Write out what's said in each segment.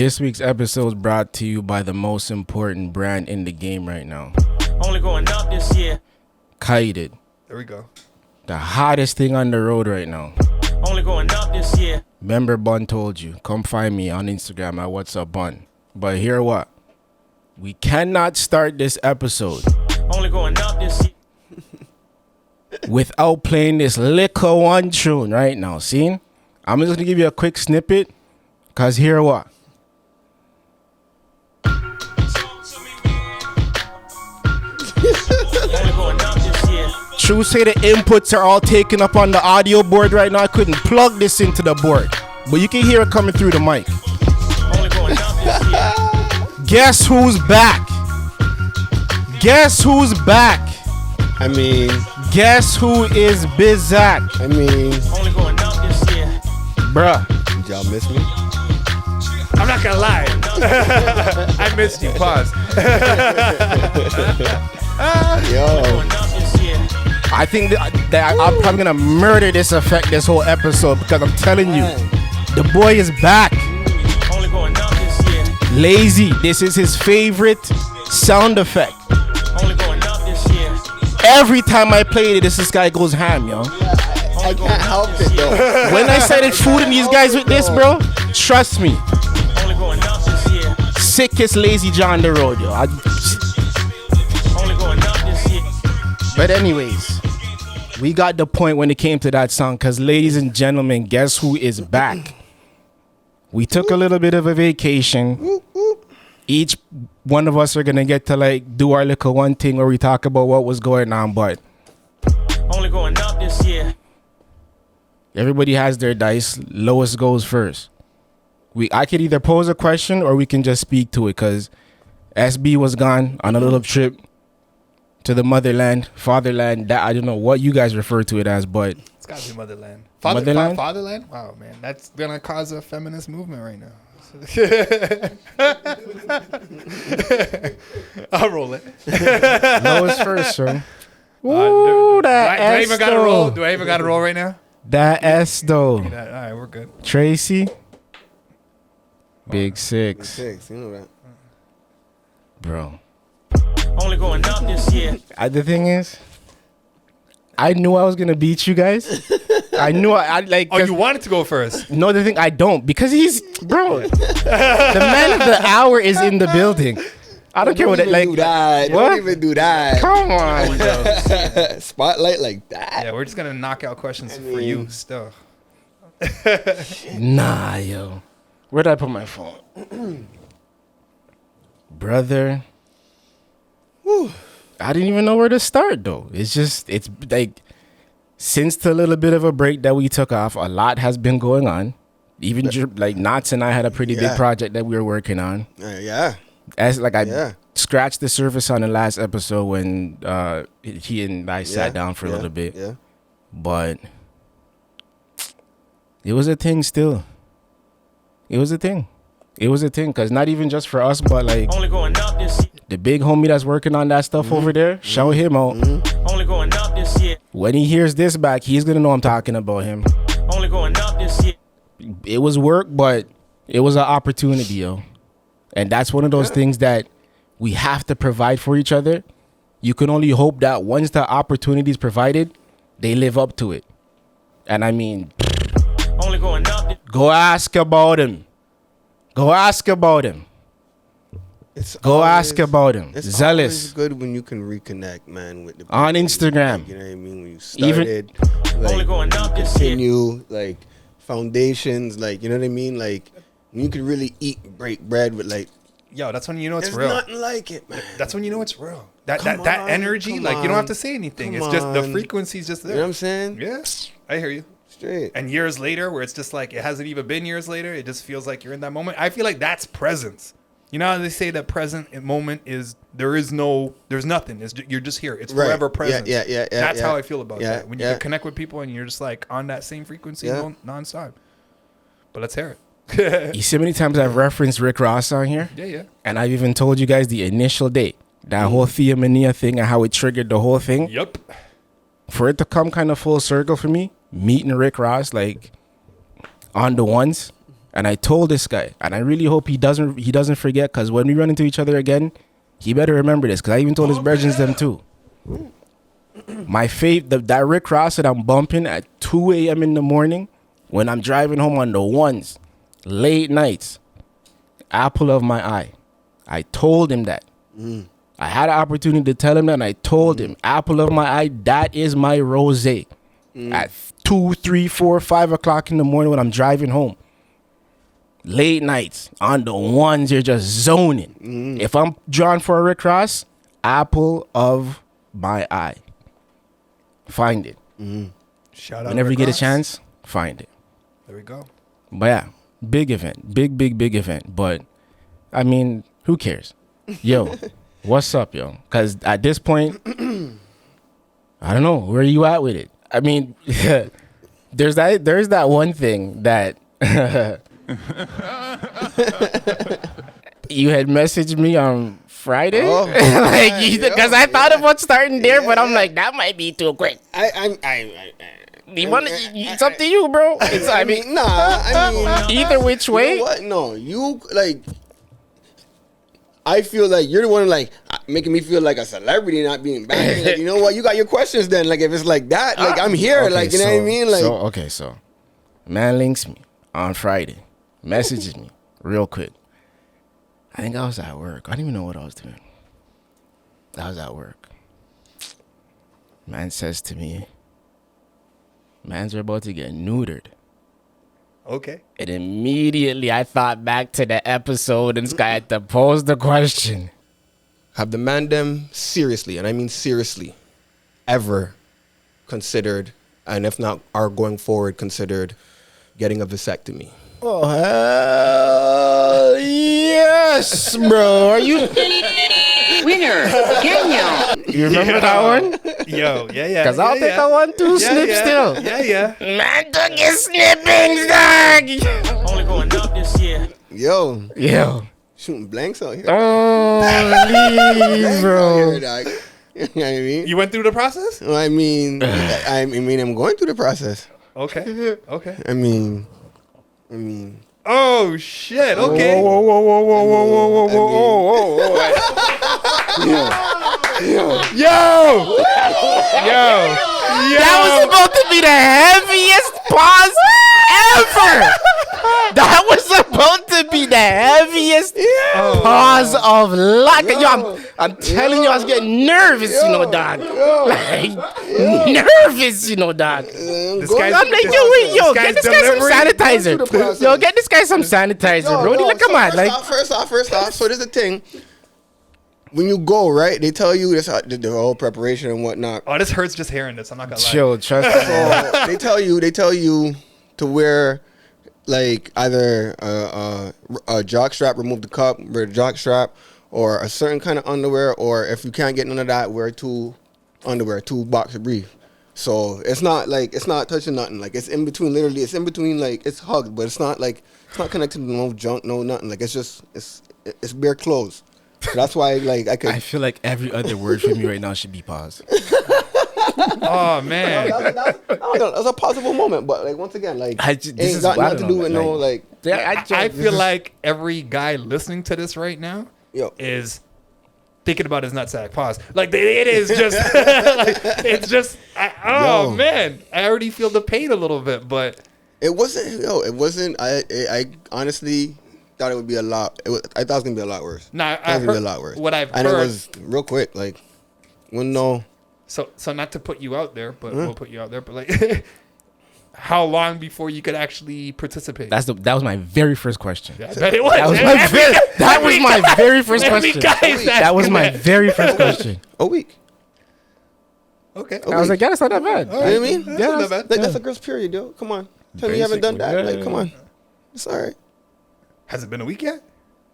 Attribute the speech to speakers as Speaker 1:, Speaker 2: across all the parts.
Speaker 1: This week's episode is brought to you by the most important brand in the game right now.
Speaker 2: Only going up this year.
Speaker 1: Quick-witted.
Speaker 3: There we go.
Speaker 1: The hottest thing on the road right now.
Speaker 2: Only going up this year.
Speaker 1: Remember Bun told you, come find me on Instagram at wha'SUP Bun. But hear what? We cannot start this episode
Speaker 2: Only going up this year.
Speaker 1: without playing this liquor one tune right now. See? I'm just gonna give you a quick snippet. Cause hear what?
Speaker 2: Only going up this year.
Speaker 1: True say the inputs are all taken up on the audio board right now. I couldn't plug this into the board. But you can hear it coming through the mic.
Speaker 2: Only going up this year.
Speaker 1: Guess who's back? Guess who's back?
Speaker 4: I mean,
Speaker 1: Guess who is Bizak?
Speaker 4: I mean,
Speaker 2: Only going up this year.
Speaker 1: Bruh.
Speaker 4: did y'all miss me?
Speaker 3: I'm not gonna lie. I missed you. Pause.
Speaker 4: Yo,
Speaker 2: Going up this year.
Speaker 1: I think that I'm probably gonna murder this effect this whole episode because I'm telling you, the boy is back.
Speaker 2: Only going up this year.
Speaker 1: Lazy. This is his favorite sound effect.
Speaker 2: Only going up this year.
Speaker 1: Every time I play it, this guy goes ham, yo.
Speaker 4: I can't help it though.
Speaker 1: When I started fooling these guys with this, bro, trust me,
Speaker 2: Only going up this year.
Speaker 1: sickest Lazy John on the road, yo.
Speaker 2: Only going up this year.
Speaker 1: But anyways, we got the point when it came to that song, because ladies and gentlemen, guess who is back? We took a little bit of a vacation. Each one of us are gonna get to like do our little one thing where we talk about what was going on, but
Speaker 2: Only going up this year.
Speaker 1: everybody has their dice. Lowest goes first. I could either pose a question or we can just speak to it, because SB was gone on a little trip to the fatherland. That I don't know what you guys refer to it as, but
Speaker 3: It's gotta be motherland.
Speaker 1: Motherland?
Speaker 3: Fatherland? Wow, man, that's gonna cause a feminist movement right now. I'll roll it.
Speaker 1: lowest first, sir.
Speaker 3: Do
Speaker 1: Ooh, that
Speaker 3: I
Speaker 1: S
Speaker 3: even gotta roll?
Speaker 1: though.
Speaker 3: Do I even gotta roll right now?
Speaker 1: That S though.
Speaker 3: All right, we're good.
Speaker 1: Tracy. Big six,
Speaker 4: Six, you know that.
Speaker 1: bro.
Speaker 2: Only going up this year.
Speaker 1: The thing is, I knew I was gonna beat you guys. I knew I like.
Speaker 3: Oh, you wanted to go first?
Speaker 1: No, the thing I don't, because he's bro. The man of the hour is in the building. I don't care what it like.
Speaker 4: Do that.
Speaker 1: What?
Speaker 4: Don't even do that.
Speaker 1: Come on, bro.
Speaker 4: Spotlight like that.
Speaker 3: Yeah, we're just gonna knock out questions for you still.
Speaker 1: Nah, yo. Where did I put my phone? Brother. Whew. I didn't even know where to start though. It's like since the little bit of a break that we took off, a lot has been going on. Even like Knots and I had a pretty big project that we were working on.
Speaker 4: Yeah.
Speaker 1: As like I scratched the surface on the last episode when he and I sat down for a little bit.
Speaker 4: Yeah.
Speaker 1: But it was a thing still. It was a thing. It was a thing, because not even just for us, but like
Speaker 2: Only going up this year.
Speaker 1: the big homie that's working on that stuff over there, shout him out.
Speaker 2: Only going up this year.
Speaker 1: When he hears this back, he's going to know I'm talking about him.
Speaker 2: Only going up this year.
Speaker 1: It was work, but it was an opportunity, yo. And that's one of those things that we have to provide for each other. You can only hope that once the opportunity is provided, they live up to it. And I mean,
Speaker 2: Only going up this
Speaker 1: go ask about him. Go ask about him. Go ask about him.
Speaker 4: It's
Speaker 1: Zealous.
Speaker 4: always good when you can reconnect, man, with the people.
Speaker 1: On Instagram.
Speaker 4: You know what I mean? When you started,
Speaker 2: Only going up this year.
Speaker 4: continue, like, foundations, like, you know what I mean? Like, when you can really break bread with, like,
Speaker 3: Yo, that's when you know it's
Speaker 4: there's
Speaker 3: real.
Speaker 4: nothing like it, man.
Speaker 3: That's when you know it's real. That
Speaker 4: Come
Speaker 3: that
Speaker 4: on,
Speaker 3: energy,
Speaker 4: come
Speaker 3: like you don't have
Speaker 4: on,
Speaker 3: to say anything.
Speaker 4: come
Speaker 3: It's just the
Speaker 4: on.
Speaker 3: frequency's just
Speaker 4: You
Speaker 3: there.
Speaker 4: know what I'm saying?
Speaker 3: Yeah, I hear you.
Speaker 4: Straight.
Speaker 3: And years later, where it's just like it hasn't even been years later, it just feels like you're in that moment. I feel like that's presence. You know how they say that present moment is there's nothing. You're just here. It's
Speaker 4: Right.
Speaker 3: forever
Speaker 4: Yeah,
Speaker 3: presence.
Speaker 4: yeah.
Speaker 3: That's how I feel about
Speaker 4: Yeah,
Speaker 3: that. When you
Speaker 4: yeah.
Speaker 3: can connect with people and you're just like on that same frequency nonstop. But let's hear it.
Speaker 1: You see how many times I've referenced Rick Ross on here?
Speaker 3: Yeah.
Speaker 1: And I've even told you guys the initial date. That whole Theomania thing and how it triggered the whole thing.
Speaker 3: Yep.
Speaker 1: For it to come kind of full circle for me, meeting Rick Ross, like, on the ones, And I told this guy, and I really hope he doesn't forget, because when we run into each other again, he better remember this, because I even told his brethren them too. My that Rick Ross that I'm bumping at 2 a.m. in the morning when I'm driving home on the ones, late nights, apple of my eye. I told him that. I had an opportunity to tell him that, and I told him, apple of my eye, that is my rosé. At 2, 3, 4, 5 o'clock in the morning when I'm driving home. Late nights, on the ones, you're just zoning. If I'm drawn for a Rick Ross, apple of my eye. Find it.
Speaker 3: Shout out.
Speaker 1: Whenever you
Speaker 3: Rick
Speaker 1: get a
Speaker 3: Ross.
Speaker 1: chance, find it.
Speaker 3: There we go.
Speaker 1: But yeah, big event. Big event. But, I mean, who cares? Yo, what's up, yo? Because at this point, I don't know. Where are you at with it? I mean, there's that one thing that you had messaged me on Friday. Because I thought about starting there, but I'm like, that might be too quick. It's up to you, bro. I mean, either which way.
Speaker 4: You know what? No, you like. I feel like you're the one like making me feel like a celebrity not being back. Like, you know what? You got your questions then. Like if it's like that, like I'm here.
Speaker 1: Okay,
Speaker 4: like you know what I mean? Like
Speaker 1: so man links me on Friday, messages me real quick. I think I was at work. I don't even know what I was doing. I was at work. Man says to me, "Mans are about to get neutered."
Speaker 3: Okay.
Speaker 1: And immediately I thought back to the episode and Sky had to pose the question.
Speaker 4: have the man them seriously, and I mean seriously, ever considered, and if not are going forward considered getting a vasectomy?
Speaker 1: Oh, hell yes, bro. Are you?
Speaker 5: Winner, Kenya.
Speaker 1: You remember that one?
Speaker 3: Yo, yeah.
Speaker 1: Because I'll take a 1-2 snip still.
Speaker 3: Yeah.
Speaker 1: Man took his snippings, dog.
Speaker 2: Only going up this year.
Speaker 4: Yo,
Speaker 1: Yo.
Speaker 4: shooting blanks out here.
Speaker 1: Oh, bro.
Speaker 4: You know what I mean?
Speaker 3: You went through the process?
Speaker 4: Well, I mean, I'm going through the process.
Speaker 3: Okay.
Speaker 4: I mean.
Speaker 3: Oh shit. Okay.
Speaker 1: Whoa.
Speaker 3: Yo.
Speaker 1: That was about to be the heaviest pause ever. That was about to be the heaviest pause of life. Yo, I'm telling you, I was getting nervous, dog. Like, nervous, dog.
Speaker 3: This guy's,
Speaker 1: I'm like, yo, get this guy some sanitizer. Yo, get this guy some sanitizer, bro. Like, come on. Like,
Speaker 4: First off. So there's the thing. When you go, right, they tell you this, the whole preparation and whatnot.
Speaker 3: oh, this hurts just hearing this. I'm not gonna lie.
Speaker 1: chill, trust me.
Speaker 4: So they tell you to wear like either a jock strap, remove the cup, wear the jock strap, or a certain kind of underwear, or if you can't get none of that, wear two boxer brief. So it's not touching nothing. Like it's in between. Literally, it's in between. Like it's hugged, but it's not connected to no junk, no nothing. Like it's bare clothes. So that's why
Speaker 1: I feel like every other word from you right now should be paused.
Speaker 3: Oh man.
Speaker 4: That's a possible moment, but like once again, like
Speaker 1: this
Speaker 4: ain't
Speaker 1: is
Speaker 4: got
Speaker 1: wild
Speaker 4: nothing to do with no like.
Speaker 3: I feel like every guy listening to this right now
Speaker 4: Yo.
Speaker 3: is thinking about his nutsack. Pause. Like it is just. It's just. Man, I already feel the pain a little bit, but
Speaker 4: It wasn't. I honestly thought it would be a lot. I thought it was gonna be a lot worse.
Speaker 3: Nah,
Speaker 4: It was gonna be a lot worse.
Speaker 3: what I've
Speaker 4: and
Speaker 3: heard.
Speaker 4: it was real quick. Like, when no.
Speaker 3: So not to put you out there, but we'll put you out there. But like, how long before you could actually participate?
Speaker 1: That was my very first question.
Speaker 3: I bet it was.
Speaker 1: That was my very first
Speaker 3: every
Speaker 1: question.
Speaker 3: guy's
Speaker 1: That was
Speaker 3: asking
Speaker 1: my
Speaker 3: that.
Speaker 1: very first question.
Speaker 4: A week.
Speaker 3: Okay.
Speaker 1: I was like, yeah, that's not that bad.
Speaker 4: You know what I mean?
Speaker 3: That's not bad.
Speaker 4: Like, that's a girl's period, yo. Come on. Tell me you haven't done that.
Speaker 1: Basically,
Speaker 4: Like, come on. It's all right.
Speaker 3: Has it been a week yet?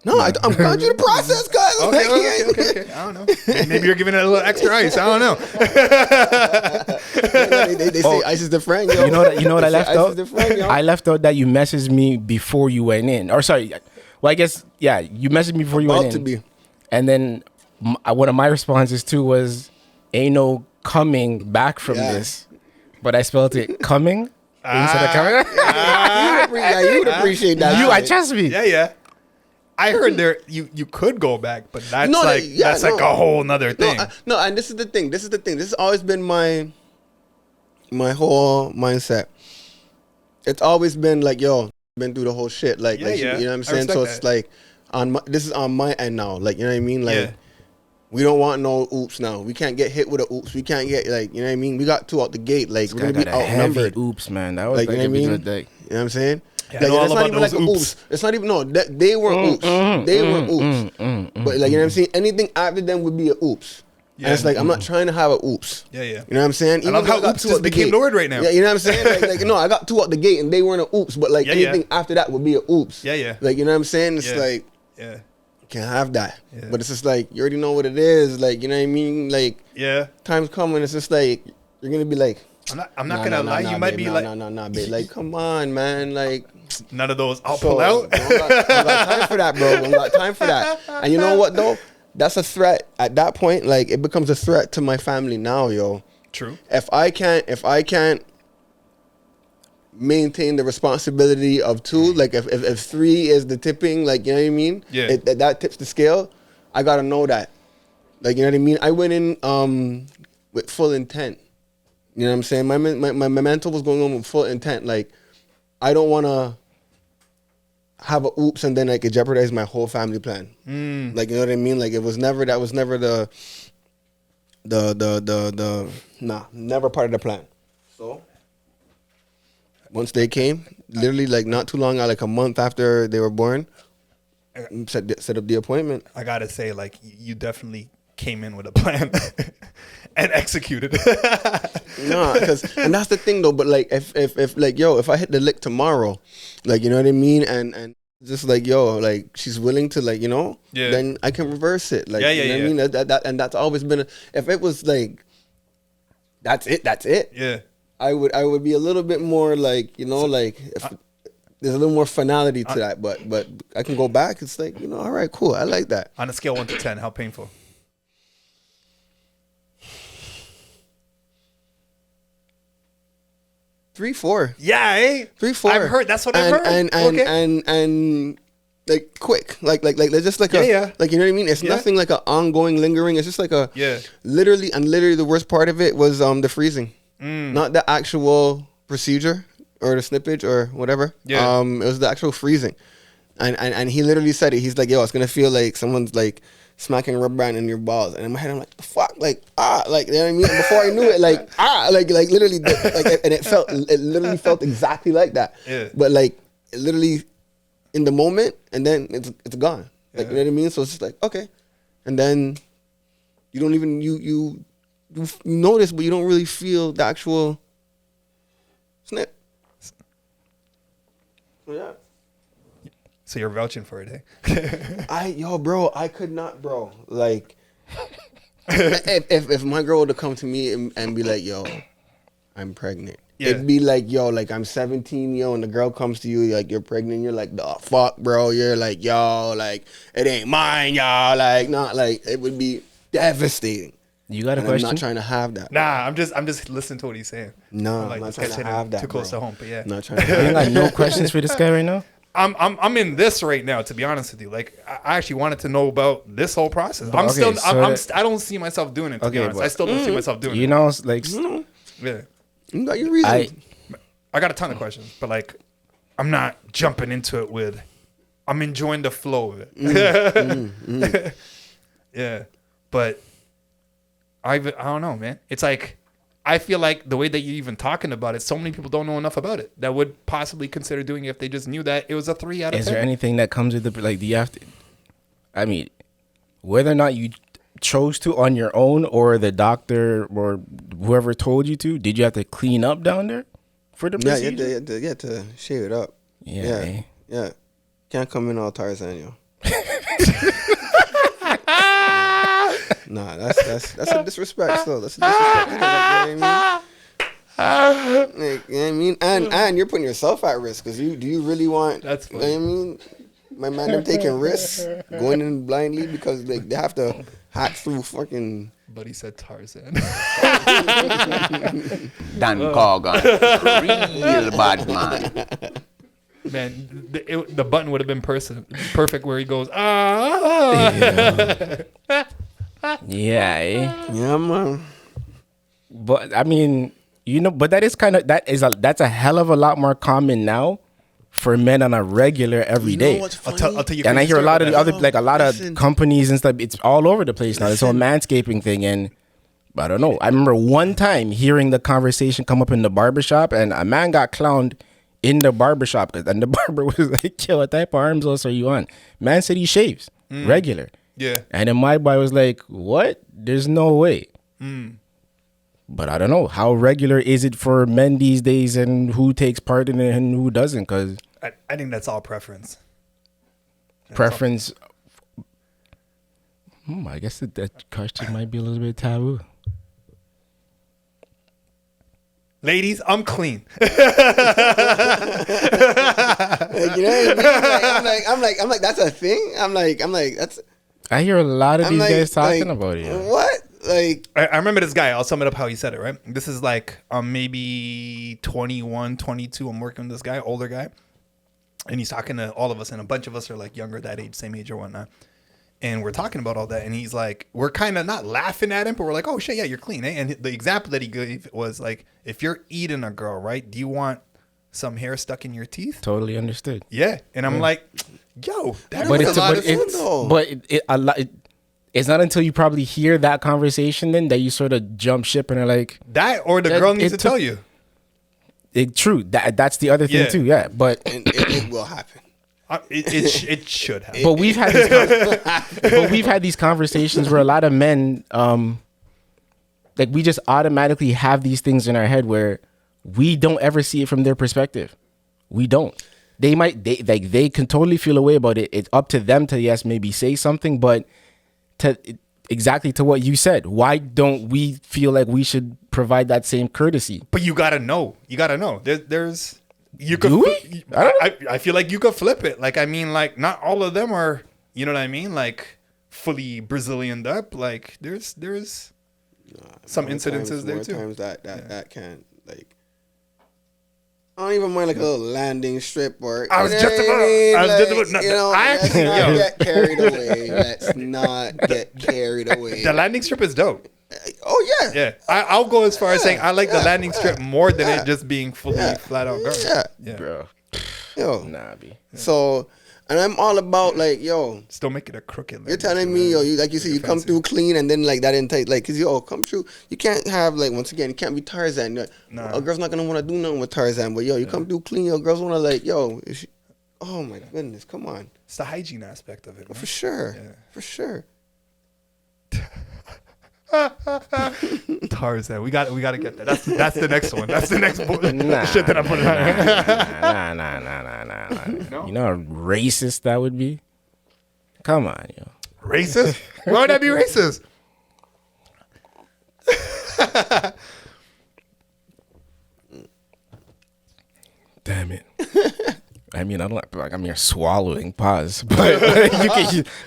Speaker 4: No, I'm going through the process, guys.
Speaker 3: Okay. I don't know. Maybe you're giving it a little extra ice. I don't know.
Speaker 4: They say ice is the friend, yo.
Speaker 1: You know what I left
Speaker 4: Ice
Speaker 1: out?
Speaker 4: is the friend, yo.
Speaker 1: I left out that you messaged me before you went in. Or sorry, well, I guess, yeah, you messaged me before you
Speaker 4: About
Speaker 1: went
Speaker 4: to
Speaker 1: in.
Speaker 4: be.
Speaker 1: And then one of my responses too was, ain't no coming back from
Speaker 4: Yeah.
Speaker 1: this. But I spelled it coming. Instead of coming.
Speaker 4: You would appreciate that.
Speaker 1: I
Speaker 4: shit.
Speaker 1: trust me.
Speaker 3: Yeah. I heard you could go back, but that's
Speaker 4: No,
Speaker 3: like
Speaker 4: yeah,
Speaker 3: that's like a whole nother thing.
Speaker 4: No, and this is the thing. This has always been my whole mindset. It's always been like, yo, been through the whole shit. Like,
Speaker 3: Yeah,
Speaker 4: like
Speaker 3: yeah.
Speaker 4: you know what I'm
Speaker 3: I
Speaker 4: saying?
Speaker 3: respect
Speaker 4: So it's
Speaker 3: that.
Speaker 4: like this is on my end now. Like, you know what I mean? Like,
Speaker 3: Yeah.
Speaker 4: we don't want no oops now. We can't get hit with a oops. We can't get, like, you know what I mean? We got 2 out the gate. Like, we're
Speaker 1: I
Speaker 4: gonna
Speaker 1: got
Speaker 4: be
Speaker 1: a heavy
Speaker 4: outnumbered.
Speaker 1: oops, man. That was
Speaker 4: Like,
Speaker 1: like,
Speaker 4: you know what I mean?
Speaker 1: like,
Speaker 4: You know what I'm saying?
Speaker 3: Yeah, I know all
Speaker 4: it's not
Speaker 3: about
Speaker 4: even like
Speaker 3: those
Speaker 4: a
Speaker 3: oops.
Speaker 4: oops. It's not even, no, they weren't oops. They weren't oops. But, like, you know what I'm saying? Anything after them would be a oops.
Speaker 3: Yeah.
Speaker 4: And it's like, I'm not trying to have a oops.
Speaker 3: Yeah.
Speaker 4: You know what I'm saying?
Speaker 3: I love
Speaker 4: though
Speaker 3: how
Speaker 4: got
Speaker 3: oops
Speaker 4: 2
Speaker 3: just
Speaker 4: out the
Speaker 3: became
Speaker 4: gate.
Speaker 3: the word right now.
Speaker 4: Yeah, you know what I'm saying? Like, no, I got 2 out the gate and they weren't a oops, but like
Speaker 3: Yeah, yeah.
Speaker 4: anything after that would be a oops.
Speaker 3: Yeah.
Speaker 4: Like, you know what I'm saying? It's
Speaker 3: Yeah.
Speaker 4: like,
Speaker 3: Yeah.
Speaker 4: can't have that.
Speaker 3: Yeah.
Speaker 4: But it's just like, you already know what it is. Like, you know what I mean? Like,
Speaker 3: Yeah.
Speaker 4: time's coming. It's just like, you're going to be like,
Speaker 3: I'm not gonna lie. You might
Speaker 4: babe,
Speaker 3: be like
Speaker 4: nah, babe. Like, come on, man. Like,
Speaker 3: none of those. I'll
Speaker 4: so,
Speaker 3: pull out.
Speaker 4: I don't got time for that, bro. I don't got time for that. And you know what, though? That's a threat. At that point, like, it becomes a threat to my family now, yo.
Speaker 3: True.
Speaker 4: If I can't maintain the responsibility of 2, like if 3 is the tipping, like, you know what I mean?
Speaker 3: Yeah.
Speaker 4: That tips the scale. I gotta know that. Like, you know what I mean? I went in with full intent. You know what I'm saying? My mental was going on with full intent. Like, I don't wanna have a oops and then like it jeopardized my whole family plan. Like, you know what I mean? Like, that was never never part of the plan. So once they came, literally like not too long, like a month after they were born, set up the appointment.
Speaker 3: I gotta say, like, you definitely came in with a plan and executed.
Speaker 4: Nah, and that's the thing though. But like, if like, yo, if I hit the lick tomorrow, like, you know what I mean, and just like, yo, like, she's willing to, like, you know,
Speaker 3: Yeah.
Speaker 4: then I can reverse it. Like,
Speaker 3: Yeah,
Speaker 4: you know what I mean? That and that's always been. If it was like, that's it.
Speaker 3: Yeah.
Speaker 4: I would be a little bit more like, you know, like if there's a little more finality to that, but I can go back. It's like, you know, all right, cool. I like that.
Speaker 3: On a scale 1 to 10, how painful?
Speaker 4: 3, 4.
Speaker 3: Yeah, eh?
Speaker 4: 3, 4.
Speaker 3: I've heard. That's what I've heard.
Speaker 4: And like quick, like just like
Speaker 3: Yeah.
Speaker 4: like, you know what I mean? It's
Speaker 3: Yeah.
Speaker 4: nothing like a ongoing, lingering. It's just like a
Speaker 3: Yeah.
Speaker 4: Literally the worst part of it was the freezing, not the actual procedure or the snippage or whatever.
Speaker 3: Yeah.
Speaker 4: It was the actual freezing, and he literally said it. He's like, yo, it's gonna feel like someone's like smacking rubber band in your balls. And in my head, I'm like, the fuck, like, like, you know what I mean? And before I knew it, like, like literally, like, and it literally felt exactly like that.
Speaker 3: Yeah.
Speaker 4: But like, it literally in the moment, and then it's gone. Like,
Speaker 3: Yeah.
Speaker 4: you know what I mean? So it's just like, okay. And then you don't even, you notice, but you don't really feel the actual snip. So yeah.
Speaker 3: So you're vouching for it, eh?
Speaker 4: Bro, I could not, bro. Like, if my girl would have come to me and be like, yo, I'm pregnant.
Speaker 3: Yeah.
Speaker 4: It'd be like, yo, like, I'm 17, yo, and the girl comes to you, like, you're pregnant. You're like, the fuck, bro. You're like, yo, like, it ain't mine, y'all. Like, not like, it would be devastating.
Speaker 1: You got a
Speaker 4: And
Speaker 1: question?
Speaker 4: I'm not trying to have that.
Speaker 3: Nah, I'm just listening to what he's saying.
Speaker 4: No,
Speaker 3: I'm
Speaker 4: I'm not
Speaker 3: this
Speaker 4: trying
Speaker 3: guy's
Speaker 4: to
Speaker 3: hitting
Speaker 4: have that,
Speaker 3: too close
Speaker 4: bro.
Speaker 3: to home, but yeah.
Speaker 4: I'm not trying to
Speaker 1: You
Speaker 4: have
Speaker 1: ain't got no questions for this guy right now?
Speaker 3: I'm in this right now, to be honest with you. Like, I actually wanted to know about this whole process.
Speaker 1: Okay,
Speaker 3: I don't see myself doing it, to be
Speaker 1: Okay,
Speaker 3: honest.
Speaker 1: but-
Speaker 3: I still don't see myself doing
Speaker 1: You
Speaker 3: it.
Speaker 1: know, like,
Speaker 3: Yeah.
Speaker 4: You got your reasons.
Speaker 3: I got a ton of questions, but like, I'm not jumping into it with, I'm enjoying the flow of it. Yeah. But I don't know, man. It's like, I feel like the way that you're even talking about it, so many people don't know enough about it that would possibly consider doing it if they just knew that it was a 3 out of 10.
Speaker 1: is there anything that comes with the, like, do you have to, I mean, whether or not you chose to on your own or the doctor or whoever told you to, did you have to clean up down there for the
Speaker 4: Yeah,
Speaker 1: procedure?
Speaker 4: you had to shave it up.
Speaker 1: Yeah.
Speaker 4: Yeah. Can't come in all Tarzan, yo. Nah, that's a disrespect still. That's a disrespect. You know what I mean? Like, you know what I mean? And you're putting yourself at risk because do you really want,
Speaker 3: That's
Speaker 4: you know what I mean? My man, them taking risks, going in blindly because they have to hack through fucking
Speaker 3: But he said Tarzan.
Speaker 6: Dan Corgan. Real bad man.
Speaker 3: Man, the button would have been perfect where he goes, ah.
Speaker 1: Yeah. Eh?
Speaker 4: Yeah, man.
Speaker 1: But I mean, but that's a hell of a lot more common now for men on a regular every day.
Speaker 3: I'll tell you.
Speaker 1: And I hear a lot of the other,
Speaker 4: that.
Speaker 1: a lot of companies and stuff. It's all over the place now. This whole manscaping thing, and I don't know. I remember one time hearing the conversation come up in the barbershop, and a man got clowned in the barbershop, and the barber was like, "Yo, what type of arms are you on?" Man said he shaves regular.
Speaker 3: Yeah.
Speaker 1: And then my boy was like, "What? There's no way." But I don't know, how regular is it for men these days, and who takes part in it and who doesn't? Because
Speaker 3: I think that's all preference.
Speaker 1: preference. I guess that question might be a little bit taboo.
Speaker 3: Ladies, I'm clean.
Speaker 4: Like, you know what I mean? I'm like, that's a thing. I'm like, that's.
Speaker 1: I hear a lot of
Speaker 4: I'm
Speaker 1: these
Speaker 4: like,
Speaker 1: guys talking
Speaker 4: like,
Speaker 1: about it. Yeah.
Speaker 4: What? Like,
Speaker 3: I remember this guy. I'll sum it up how he said it, right? This is like maybe 21, 22. I'm working with this guy, older guy. And he's talking to all of us. And a bunch of us are like younger, that age, same age or whatnot. And we're talking about all that. And he's like, we're kind of not laughing at him, but we're like, oh, shit, yeah, you're clean. Eh? And the example that he gave was like, if you're eating a girl, right? Do you want some hair stuck in your teeth?
Speaker 1: Totally understood.
Speaker 3: Yeah. And I'm like, yo, that
Speaker 1: But
Speaker 3: was
Speaker 1: it's
Speaker 3: a lot
Speaker 1: but
Speaker 3: of food,
Speaker 1: it's
Speaker 3: though.
Speaker 1: but it's not until you probably hear that conversation then that you sort of jump ship and are like,
Speaker 3: That or the girl needs to tell you.
Speaker 1: true. That's the other thing
Speaker 3: Yeah.
Speaker 1: too. Yeah, but
Speaker 4: and it will happen.
Speaker 3: It should happen.
Speaker 1: but we've had these conversations where a lot of men like we just automatically have these things in our head where we don't ever see it from their perspective. We don't. They can totally feel a way about it. It's up to them to maybe say something, but exactly to what you said. Why don't we feel like we should provide that same courtesy?
Speaker 3: But you gotta know. There's you could.
Speaker 1: Do we?
Speaker 3: I feel like you could flip it. Like, I mean, like not all of them are. You know what I mean? Like fully Brazilianed up. Like there's some incidences there too.
Speaker 4: Times that can, like, I don't even mind like a little landing strip or.
Speaker 3: I was just about.
Speaker 4: You know,
Speaker 3: Let's
Speaker 4: get carried away. Let's not get carried away.
Speaker 3: The landing strip is dope.
Speaker 4: Oh yeah.
Speaker 3: Yeah, I'll go as far as saying I like the landing strip more than it just being fully flat out girl.
Speaker 4: Yeah.
Speaker 1: Bro.
Speaker 4: Yo.
Speaker 1: Nah, B.
Speaker 4: So, and I'm all about like, yo.
Speaker 3: Still make it a crooked.
Speaker 4: You're telling me, yo, you like you see, you come through clean, and then like that entice, like, cause come through. You can't have like once again, you can't be Tarzan. A girl's not gonna want to do nothing with Tarzan, but yo, you come through clean. Yo, girls wanna like, yo. Oh my goodness, come on.
Speaker 3: It's the hygiene aspect of it, man.
Speaker 4: For sure, for sure.
Speaker 3: Tarzan, we got to get that. That's the next one. That's the next shit that I'm putting on.
Speaker 1: Nah.
Speaker 3: No?
Speaker 1: You know how racist that would be? Come on, yo.
Speaker 3: Racist? Why would that be racist?
Speaker 1: Damn it. I mean, I don't like I'm here swallowing, pause, but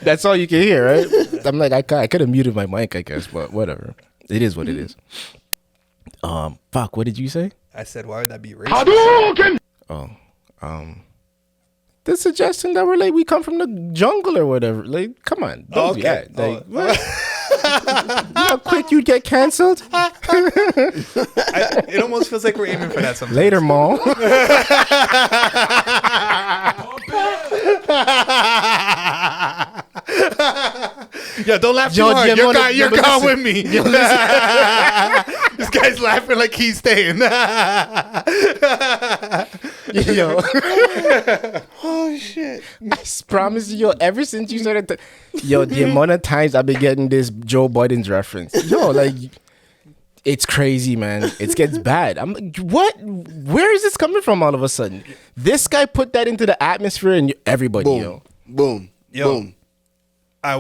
Speaker 1: that's all you can hear, right? I'm like, I could have muted my mic, I guess, but whatever. It is what it is. Fuck, what did you say?
Speaker 3: I said, why would that be racist?
Speaker 1: The suggestion that we're like, we come from the jungle or whatever. Like, come on, don't do that. Like, what? You know how quick you'd get canceled?
Speaker 3: It almost feels like we're aiming for that sometimes.
Speaker 1: Later, Maul.
Speaker 3: Yeah, don't laugh too hard. You're gone with me.
Speaker 1: Yo,
Speaker 3: This guy's laughing like he's staying.
Speaker 1: yo.
Speaker 4: Oh shit.
Speaker 1: I promise you, yo, ever since you started the amount of times I've been getting this Joe Biden's reference. Yo, like, it's crazy, man. It gets bad. I'm like, what? Where is this coming from all of a sudden? This guy put that into the atmosphere and everybody,
Speaker 4: Boom. Boom. Boom.
Speaker 3: I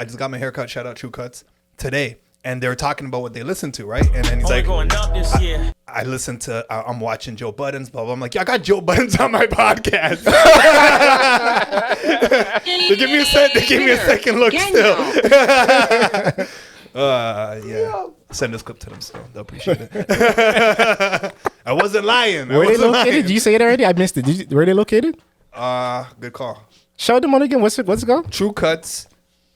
Speaker 3: just got my hair cut, shout out True Cuts, today. And they were talking about what they listened to, right? And then he's
Speaker 2: Only
Speaker 3: like,
Speaker 2: going up this year.
Speaker 3: I listened to, I'm watching Joe Budden's, blah, blah. I'm like, yeah, I got Joe Budden's on my podcast. They give me a second look still. Yeah. Send this clip to them, so they'll appreciate it. I wasn't lying.
Speaker 1: Where they located? Did you say it already? I missed it. Where they located?
Speaker 3: Good call.
Speaker 1: Show them on again. What's it called?
Speaker 3: True Cuts,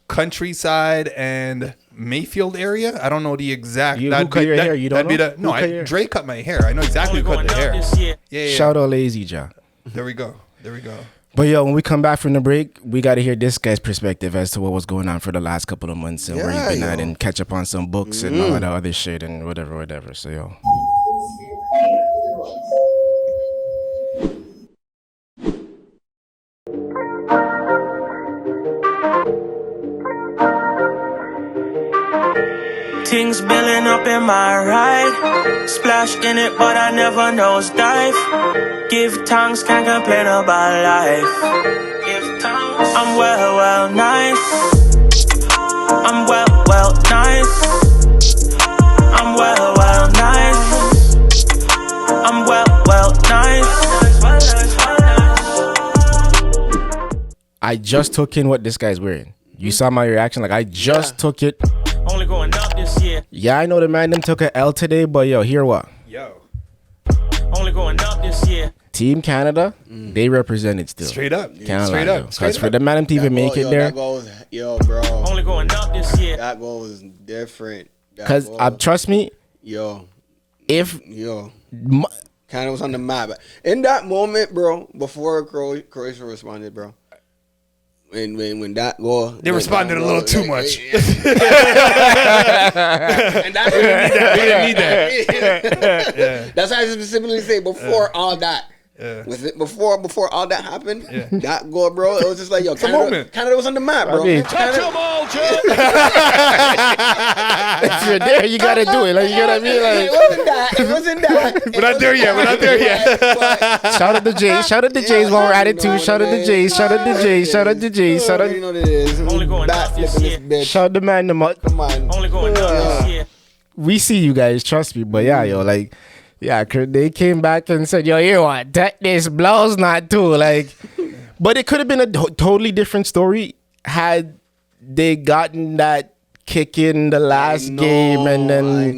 Speaker 3: Countryside, and Mayfield area. I don't know the exact.
Speaker 1: Who cut your hair? You don't know?
Speaker 3: No, Dre cut my hair. I know exactly who cut the hair. Yeah.
Speaker 1: Shout out Lazy John.
Speaker 3: There we go.
Speaker 1: But yo, when we come back from the break, we got to hear this guy's perspective as to what was going on for the last couple of months and where he's been at, and catch up on some books and all that other shit and whatever. So yo.
Speaker 2: Things building up in my ride. Splash in it, but I never nose dive. Give tongues, can't complain about life. Give tongues. I'm well, nice. I'm well, nice. I'm well, nice. I'm well, nice.
Speaker 1: I just took in what this guy's wearing. You saw my reaction? Like, I just took it.
Speaker 2: Only going up this year.
Speaker 1: Yeah, I know the man them took a L today, but yo, hear what?
Speaker 2: Only going up this year.
Speaker 1: Team Canada, they represented still.
Speaker 3: Straight up.
Speaker 1: Can't
Speaker 3: Straight
Speaker 1: lie,
Speaker 3: up.
Speaker 1: though. Because for the man them to even make it there.
Speaker 4: That goal was, bro.
Speaker 2: Only going up this year.
Speaker 4: That goal was different.
Speaker 1: Because trust me, if
Speaker 4: Canada was on the map. In that moment, bro, before Croatia responded, bro. When that goal,
Speaker 3: they responded a little too much.
Speaker 4: And that's
Speaker 3: we didn't need that.
Speaker 4: Yeah. That's why I specifically say before all that.
Speaker 3: Yeah.
Speaker 4: Was it before all that happened? That goal, bro, it was just like, yo, Canada was on the map, bro.
Speaker 1: I mean,
Speaker 2: Touch them all, Joe.
Speaker 1: if you're there, you gotta do it. Like, you know what I mean? Like,
Speaker 4: it wasn't that.
Speaker 3: We're not there yet.
Speaker 1: Shout out to Jay. Shout out to Jays while we're at it too. Shout out to Jays. Shout out to Jays. Shout out to Jays. Shout out.
Speaker 4: You know what it is.
Speaker 2: Only going up this year.
Speaker 1: Shout out the man them up.
Speaker 4: Come on.
Speaker 2: Only going up this year.
Speaker 1: We see you guys, trust me. But yeah, yo, like, yeah, they came back and said, yo, you what? This blows not too. Like, but it could have been a totally different story had they gotten that kick in the last game, and then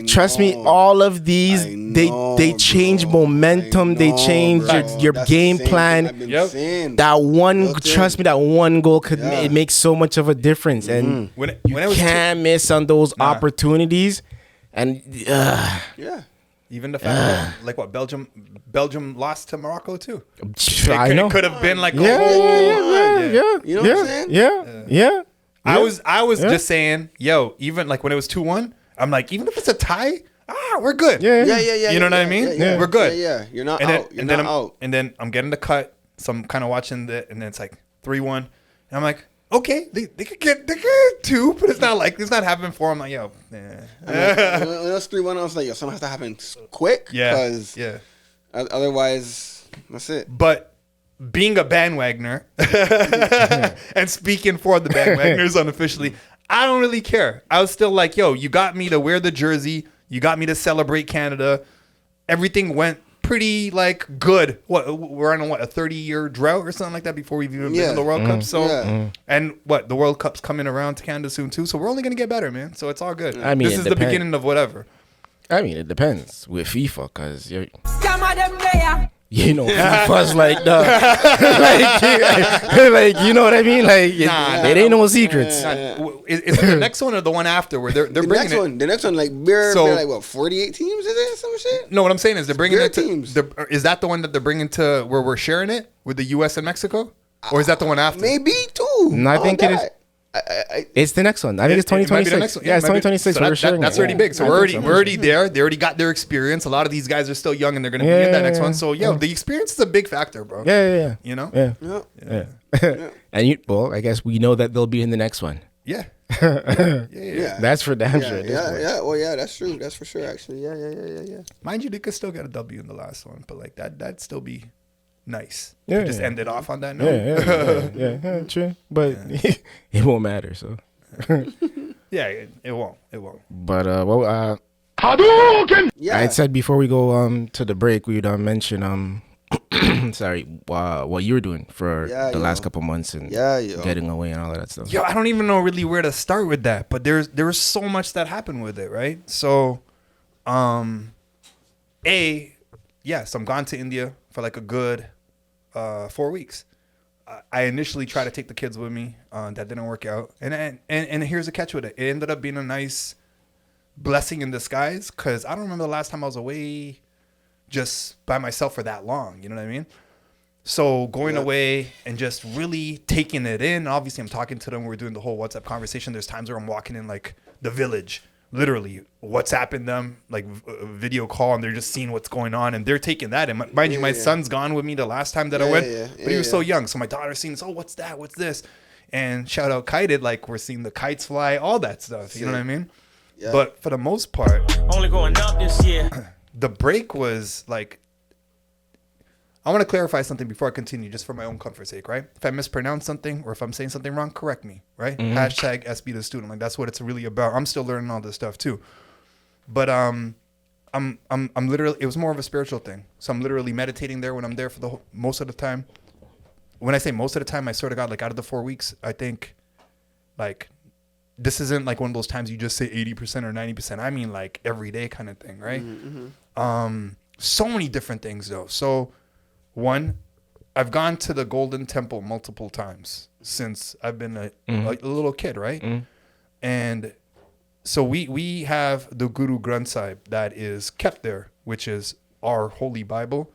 Speaker 1: trust me, all of these they change momentum, they change your game plan. That one, trust me, that one goal could it makes so much of a difference, and
Speaker 3: when
Speaker 1: you can't miss on those opportunities. And
Speaker 3: even the fact that, like, what, Belgium lost to Morocco too.
Speaker 1: I know.
Speaker 3: It could have been like
Speaker 1: yeah.
Speaker 4: You know what I'm saying?
Speaker 1: Yeah.
Speaker 3: I was just saying, yo, even like when it was 2-1, I'm like, even if it's a tie, we're good.
Speaker 1: Yeah.
Speaker 3: You know what I mean?
Speaker 4: Yeah.
Speaker 3: We're good.
Speaker 4: Yeah. You're not
Speaker 3: and
Speaker 4: out.
Speaker 3: Then, and then I'm getting the cut, so I'm kind of watching it, and then it's like 3-1, and I'm like, okay, they could get two, but it's not happening for them. Like, yo,
Speaker 4: when it was 3-1, I was like, yo, something has to happen quick. Because otherwise, that's it.
Speaker 3: But being a bandwagoner and speaking for the bandwagoners unofficially, I don't really care. I was still like, yo, you got me to wear the jersey. You got me to celebrate Canada. Everything went pretty like good. What, we're on a 30-year drought or something like that before we've even been to the World Cup. So and the World Cup's coming around to Canada soon too. So we're only gonna get better, man. So it's all good.
Speaker 1: I mean,
Speaker 3: this is the beginning of whatever.
Speaker 1: I mean, it depends with FIFA, because you're. You know, FIFA's like the like you know what I mean? Like it ain't no secrets.
Speaker 3: Is the next one or the one after where they're bringing it?
Speaker 4: The next one, like we're like what, 48 teams? Is it some shit?
Speaker 3: No, what I'm saying is they're bringing it to
Speaker 4: teams.
Speaker 3: Is that the one that they're bringing to where we're sharing it with the U.S. and Mexico, or is that the one after?
Speaker 4: Maybe two.
Speaker 1: No, I think it is. It's the next one. I think it's 2026. Yeah, it's 2026.
Speaker 3: So that's already big. So we're already there. They already got their experience. A lot of these guys are still young and they're going to be in that next one. So the experience is a big factor, bro.
Speaker 1: Yeah.
Speaker 3: You know?
Speaker 1: Yeah. And I guess we know that they'll be in the next one.
Speaker 3: Yeah.
Speaker 1: That's for damn sure.
Speaker 4: Yeah. Well, yeah, that's true. That's for sure. Actually, yeah.
Speaker 3: Mind you, they could still get a W in the last one, but like that'd still be nice.
Speaker 1: Yeah,
Speaker 3: just end it off on that note.
Speaker 1: Yeah, true. But it won't matter. So
Speaker 3: yeah, it won't.
Speaker 1: But I had said before we go to the break, we'd mention sorry, what you were doing for
Speaker 4: Yeah,
Speaker 1: the last
Speaker 4: yo.
Speaker 1: couple months and
Speaker 4: Yeah, yo.
Speaker 1: getting away and all of that stuff.
Speaker 3: Yo, I don't even know really where to start with that, but there was so much that happened with it, right? So, yes, I'm gone to India for like a good 4 weeks. I initially tried to take the kids with me. That didn't work out, and here's the catch with it. It ended up being a nice blessing in disguise because I don't remember the last time I was away just by myself for that long. You know what I mean? So going away and just really taking it in. Obviously, I'm talking to them. We're doing the whole WhatsApp conversation. There's times where I'm walking in like the village, literally WhatsApping them, like a video call, and they're just seeing what's going on, and they're taking that. And mind you, my son's gone with me the last time that I went, but he was so young. So my daughter's seeing this. Oh, what's that? What's this? And shout out Kited, like we're seeing the kites fly, all that stuff. You know what I mean? Yeah. But for the most part,
Speaker 2: Only going up this year.
Speaker 3: the break was like, I want to clarify something before I continue, just for my own comfort's sake, right? If I mispronounce something or if I'm saying something wrong, correct me, right? Hashtag SB the student, like that's what it's really about. I'm still learning all this stuff too, but I'm literally, it was more of a spiritual thing. So I'm literally meditating there when I'm there for the most of the time. When I say most of the time, I sort of got like out of the 4 weeks, I think, like this isn't like one of those times you just say 80% or 90%. I mean like every day kind of thing, right? So many different things though. So one, I've gone to the Golden Temple multiple times since I've been a little kid, right? And so we have the Guru Granth Sahib that is kept there, which is our holy Bible.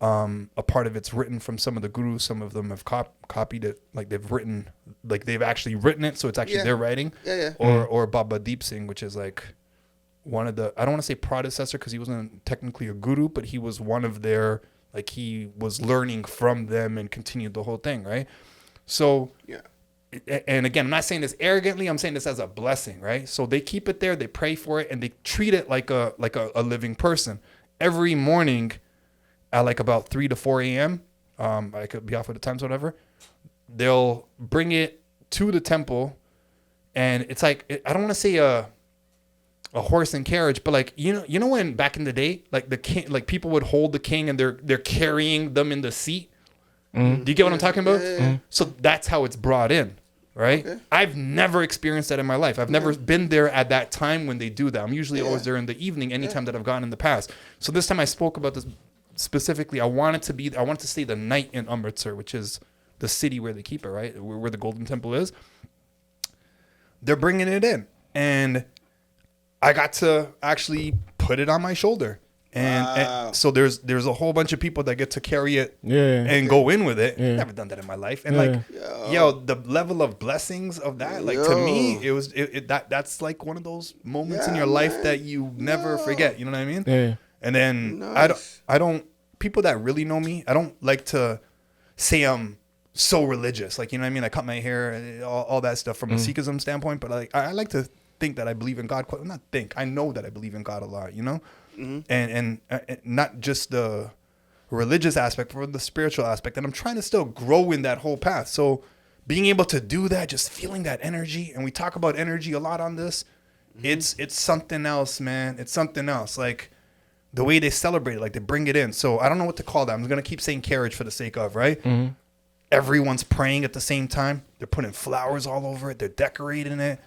Speaker 3: A part of it's written from some of the gurus. Some of them have copied it, like they've actually written it, so it's actually their writing. Or Baba Deep Singh, which is like one of the, I don't want to say predecessor because he wasn't technically a guru, but he was one of their, like he was learning from them and continued the whole thing, right? So, and again, I'm not saying this arrogantly. I'm saying this as a blessing, right? So they keep it there, they pray for it, and they treat it like a living person. Every morning at like about 3 to 4 a.m., I could be off with the times, whatever, they'll bring it to the temple, and it's like, I don't want to say a horse and carriage, but like you know when back in the day, like the king, like people would hold the king and they're carrying them in the seat. Do you get what I'm talking about? So that's how it's brought in, right? I've never experienced that in my life. I've never been there at that time when they do that. I'm usually always there in the evening, anytime that I've gone in the past. So this time I spoke about this specifically. I wanted to stay the night in Amritsar, which is the city where they keep it, right? Where the Golden Temple is. They're bringing it in, and I got to actually put it on my shoulder. And so there's a whole bunch of people that get to carry it and go in with it. Never done that in my life. And like, the level of blessings of that, like to me, it was that's like one of those moments in your life that you never forget. You know what I mean? Yeah. And then I don't people that really know me, I don't like to say I'm so religious. Like, you know what I mean? I cut my hair, all that stuff from a Sikhism standpoint. But I like to think that I believe in God. Not think. I know that I believe in God a lot, you know? And not just the religious aspect, but the spiritual aspect. And I'm trying to still grow in that whole path. So being able to do that, just feeling that energy, and we talk about energy a lot on this, it's something else, man. It's something else. Like the way they celebrate it, like they bring it in. So I don't know what to call that. I'm going to keep saying carriage for the sake of, right? Everyone's praying at the same time. They're putting flowers all over it. They're decorating it.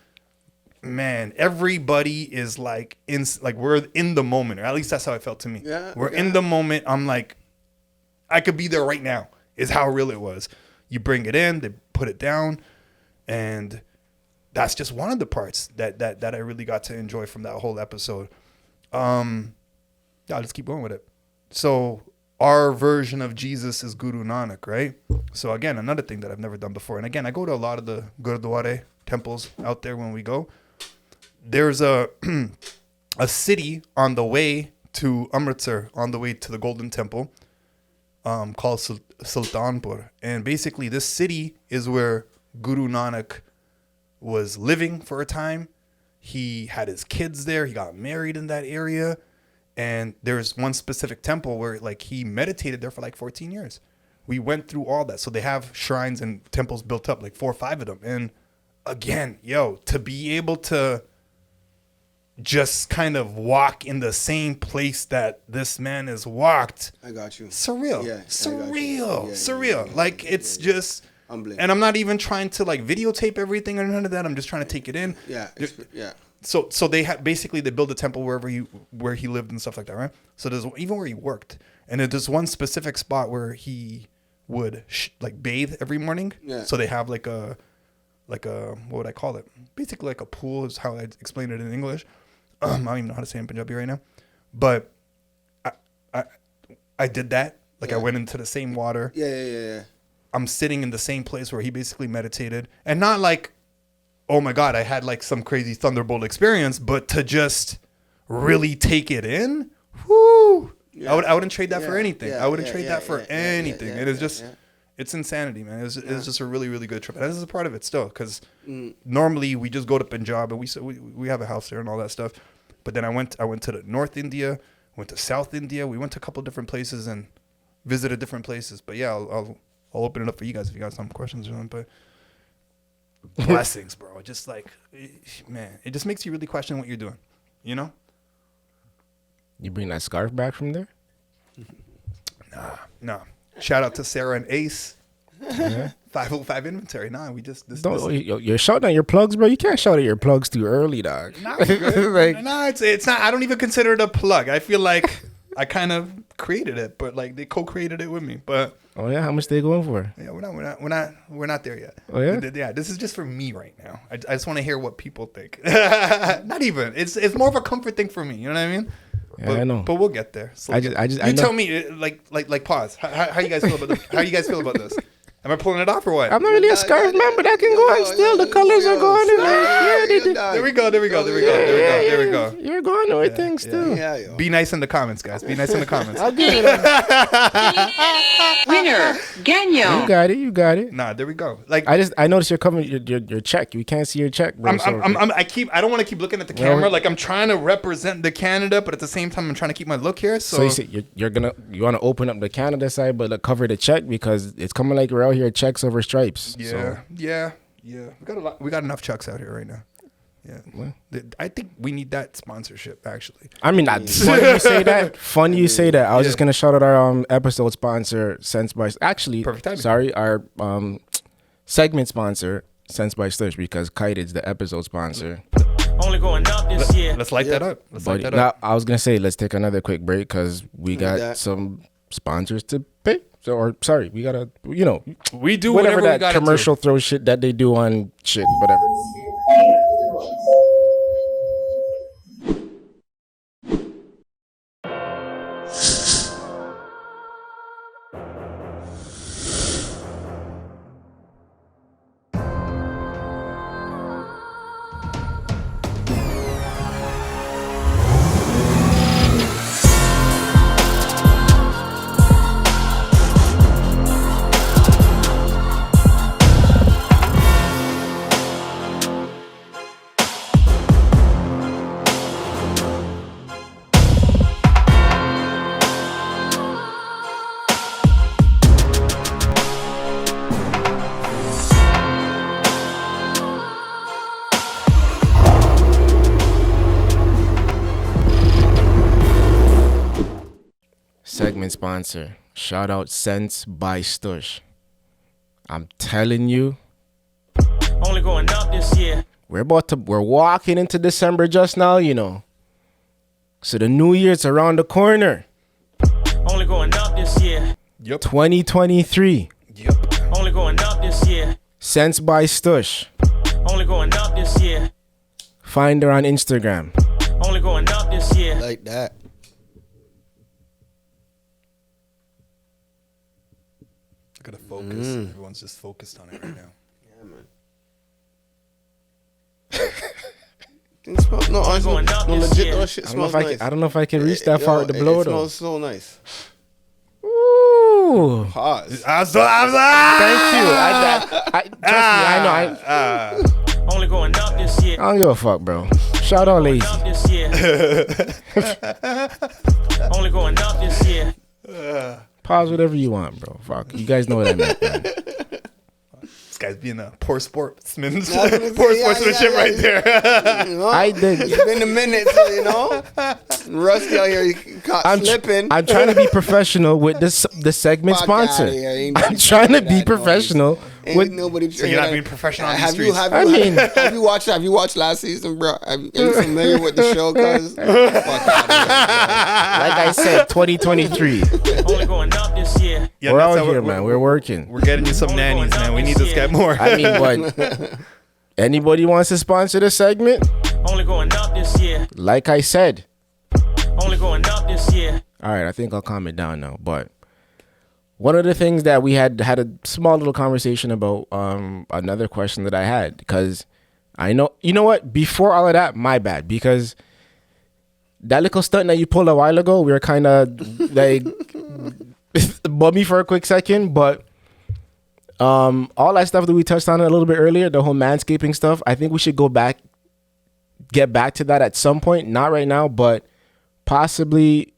Speaker 3: Man, everybody is like we're in the moment, or at least that's how it felt to me. We're in the moment. I'm like, I could be there right now, is how real it was. You bring it in, they put it down, and that's just one of the parts that I really got to enjoy from that whole episode. I'll just keep going with it. So our version of Jesus is Guru Nanak, right? So again, another thing that I've never done before. And again, I go to a lot of the Gurdwara temples out there when we go. There's a city on the way to Amritsar, on the way to the Golden Temple, called Sultanpur. And basically this city is where Guru Nanak was living for a time. He had his kids there. He got married in that area. And there's one specific temple where like he meditated there for like 14 years. We went through all that. So they have shrines and temples built up, like 4 or 5 of them. And again, to be able to just kind of walk in the same place that this man has walked.
Speaker 4: I got you.
Speaker 3: Surreal.
Speaker 4: Yeah,
Speaker 3: Surreal. Like it's just,
Speaker 4: humbling.
Speaker 3: and I'm not even trying to like videotape everything or none of that. I'm just trying to take it in.
Speaker 4: Yeah.
Speaker 3: So they basically they build a temple where he lived and stuff like that, right? So there's even where he worked, and there's one specific spot where he would like bathe every morning.
Speaker 4: Yeah.
Speaker 3: So they have like a what would I call it? Basically like a pool is how I explain it in English. I don't even know how to say it in Punjabi right now, but I did that. Like I went into the same water.
Speaker 4: Yeah.
Speaker 3: I'm sitting in the same place where he basically meditated, and not like, oh my God, I had like some crazy thunderbolt experience, but to just really take it in, whoo! Yeah. I wouldn't trade that for anything. I wouldn't trade that for anything. It is just, it's insanity, man. It's just a really, really good trip. And this is a part of it still, because normally we just go to Punjab and we have a house there and all that stuff. But then I went to the North India, went to South India. We went to a couple different places and visited different places. But yeah, I'll open it up for you guys if you got some questions or something. But blessings, bro. Just like, man, it just makes you really question what you're doing, you know?
Speaker 1: You bring that scarf back from there?
Speaker 3: Nah. Shout out to Sarah and Ace. 505 inventory. Nah, we just
Speaker 1: you're shouting at your plugs, bro. You can't shout at your plugs too early, dog.
Speaker 3: Nah, it's not. I don't even consider it a plug. I feel like I kind of created it, but like they co-created it with me. But
Speaker 1: oh yeah, how much they going for?
Speaker 3: Yeah, we're not there yet.
Speaker 1: Oh yeah,
Speaker 3: yeah. This is just for me right now. I just want to hear what people think. Not even. It's more of a comfort thing for me. You know what I mean?
Speaker 1: Yeah, I know.
Speaker 3: But we'll get there. So
Speaker 1: I know.
Speaker 3: Tell me, like, pause. How you guys feel about this? How you guys feel about this? Am I pulling it off or what?
Speaker 1: I'm not really a scarf man, but that can go on still. The colors are going in there. Yeah, they did.
Speaker 3: There we go.
Speaker 1: You're going with things still.
Speaker 4: Yeah.
Speaker 3: Be nice in the comments, guys. Be nice in the comments.
Speaker 1: I'll give it
Speaker 5: Winner, Ganyo.
Speaker 1: You got it.
Speaker 3: Nah, there we go. Like
Speaker 1: I noticed you're covering your check. We can't see your check, bro.
Speaker 3: I don't want to keep looking at the camera. Like I'm trying to represent the Canada, but at the same time I'm trying to keep my look here. So
Speaker 1: you say you want to open up the Canada side, but cover the check because it's coming like we're out here checks over stripes.
Speaker 3: Yeah. We got enough chucks out here right now. Yeah, well, I think we need that sponsorship. Actually,
Speaker 1: I mean, funny you say that. I was just gonna shout out our episode sponsor, Sense by. Actually,
Speaker 3: perfect timing.
Speaker 1: Sorry, our segment sponsor, Sense by Slush, because Kite is the episode sponsor.
Speaker 2: Only going up this year.
Speaker 3: Let's light that up.
Speaker 1: Now, I was gonna say let's take another quick break because we got some sponsors to pay. We gotta,
Speaker 3: we do
Speaker 1: whatever
Speaker 3: that
Speaker 1: we commercial throw shit that they do on shit, whatever. Segment sponsor. Shout out Sense by Stush. I'm telling you.
Speaker 2: Only going up this year.
Speaker 1: We're walking into December just now, So the new year's around the corner.
Speaker 2: Only going up this year.
Speaker 3: Yep.
Speaker 1: 2023.
Speaker 3: Yep.
Speaker 2: Only going up this year.
Speaker 1: Sense by Stush.
Speaker 2: Only going up this year.
Speaker 1: Find her on Instagram.
Speaker 2: Only going up this year.
Speaker 4: Like that.
Speaker 3: I gotta focus. Everyone's just focused on it right now.
Speaker 4: Yeah, man. No, legit, that shit smells nice.
Speaker 1: I don't know if I can reach that far with the blow, though.
Speaker 4: It smells so nice.
Speaker 1: Ooh.
Speaker 4: Pause.
Speaker 1: Thank you. Trust me, I know.
Speaker 2: Only going up this year.
Speaker 1: I don't give a fuck, bro. Shout out Lazy.
Speaker 2: Up this year. Only going up this year.
Speaker 1: Pause whatever you want, bro. Fuck. You guys know what I meant, man.
Speaker 3: This guy's being a poor sportsman.
Speaker 4: I was gonna say,
Speaker 3: Poor
Speaker 4: yeah,
Speaker 3: sportsmanship
Speaker 4: yeah,
Speaker 3: right there.
Speaker 4: You know?
Speaker 1: I did.
Speaker 4: It's been a minute, so, you know. Rusty out here, he caught slipping.
Speaker 1: I'm trying to be professional with the segment
Speaker 4: Fuck outta
Speaker 1: sponsor.
Speaker 4: here. Ain't
Speaker 1: I'm
Speaker 4: nobody
Speaker 1: trying to
Speaker 4: doing
Speaker 1: be
Speaker 4: that
Speaker 1: professional
Speaker 4: noise. Ain't
Speaker 1: with.
Speaker 4: nobody.
Speaker 3: So you're not being professional on these
Speaker 4: Have you?
Speaker 3: streets.
Speaker 1: I mean-
Speaker 4: Have you watched? Have you watched last season, bro? Are you familiar with the show? Cause fuck outta here.
Speaker 1: Like I said, 2023.
Speaker 2: Only going up this year.
Speaker 3: Yeah,
Speaker 1: We're
Speaker 3: that's
Speaker 1: out
Speaker 3: how
Speaker 1: here, man. We're working.
Speaker 3: We're getting you some nannies, man. We need this guy more.
Speaker 1: I mean, but anybody wants to sponsor the segment?
Speaker 2: Only going up this year.
Speaker 1: Like I said.
Speaker 2: Only going up this year.
Speaker 1: All right, I think I'll calm it down now. But one of the things that we had a small little conversation about, another question that I had, because I know, you know what? Before all of that, my bad, because that little stunt that you pulled a while ago, we were kind of like bummy for a quick second, but all that stuff that we touched on a little bit earlier, the whole manscaping stuff, I think we should get back to that at some point. Not right now, but possibly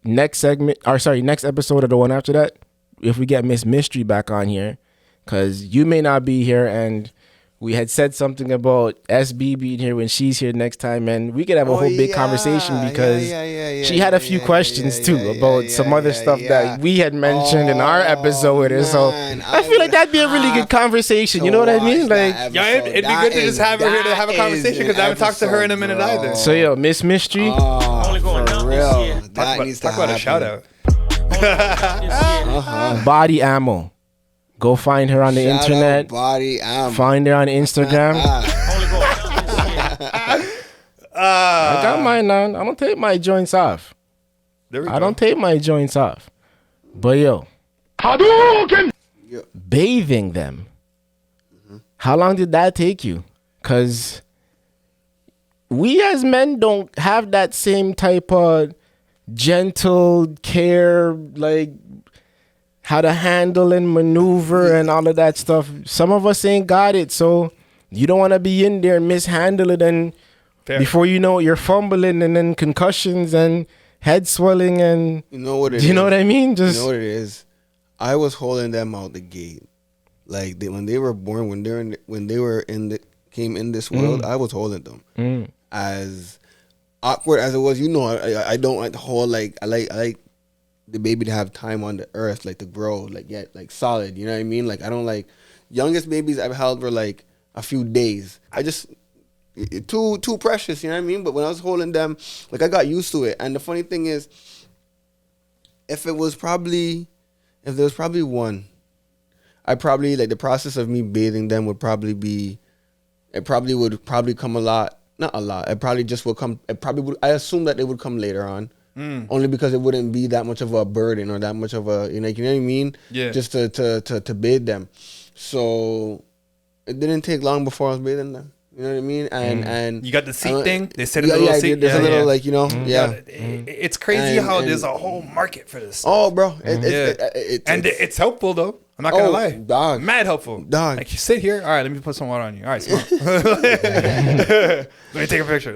Speaker 1: next episode or the one after that, if we get Miss Mystery back on here, because you may not be here, and we had said something about SB being here when she's here next time, and we could have a whole big conversation, because she had a few questions too about some other stuff that we had mentioned in our episode with her. So I feel like that'd be a really good conversation. You know what I mean? Like,
Speaker 3: Yeah, it'd be good to just have her here to have a conversation, because I haven't talked to her in a minute either.
Speaker 1: so yo, Miss Mystery,
Speaker 2: Only going up
Speaker 4: For
Speaker 2: this
Speaker 4: real,
Speaker 2: year.
Speaker 4: that needs to
Speaker 3: Talk about a
Speaker 4: happen.
Speaker 3: shout out.
Speaker 1: Body Ammo. Go find her on the
Speaker 4: Shout out
Speaker 1: internet.
Speaker 4: Body Ammo.
Speaker 1: Find her on Instagram.
Speaker 2: Only going up this year.
Speaker 1: I got mine on. I don't take my joints off.
Speaker 3: There we
Speaker 1: I
Speaker 3: go.
Speaker 1: don't take my joints off. But yo, bathing them. How long did that take you? Cause we as men don't have that same type of gentle care, like how to handle and maneuver and all of that stuff. Some of us ain't got it, so you don't want to be in there and mishandle it, and
Speaker 3: Fair.
Speaker 1: before you know it, you're fumbling, and then concussions and head swelling, and
Speaker 4: You know what it is?
Speaker 1: do you know what I mean? Just
Speaker 4: You know what it is? I was holding them out the gate. Like when they were born, when they were came in this world, I was holding them. As awkward as it was, you know, I don't like the whole like I like the baby to have time on the earth, like to grow, like get like solid. You know what I mean? Like I don't like youngest babies I've held were like a few days. I just too precious. You know what I mean? But when I was holding them, like I got used to it. And the funny thing is, if there was probably one, I probably like the process of me bathing them would probably be, it probably would come a lot, not a lot. It probably just would come. It probably would. I assume that it would come later on, only because it wouldn't be that much of a burden or that much of a you know what I mean.
Speaker 3: Yeah.
Speaker 4: Just to bathe them, so it didn't take long before I was bathing them. You know what I mean? And
Speaker 3: You got the seat thing? They said a
Speaker 4: yeah,
Speaker 3: little
Speaker 4: yeah,
Speaker 3: seat.
Speaker 4: there's a little like, you know, yeah.
Speaker 3: It's crazy
Speaker 4: And-
Speaker 3: how
Speaker 4: and-
Speaker 3: there's a whole market for this stuff.
Speaker 4: Oh, bro,
Speaker 3: It's helpful though. I'm not gonna lie.
Speaker 4: dog.
Speaker 3: Mad helpful.
Speaker 4: Dog.
Speaker 3: Like you sit here. All right, let me put some water on you. All right, smart. Let me take a picture.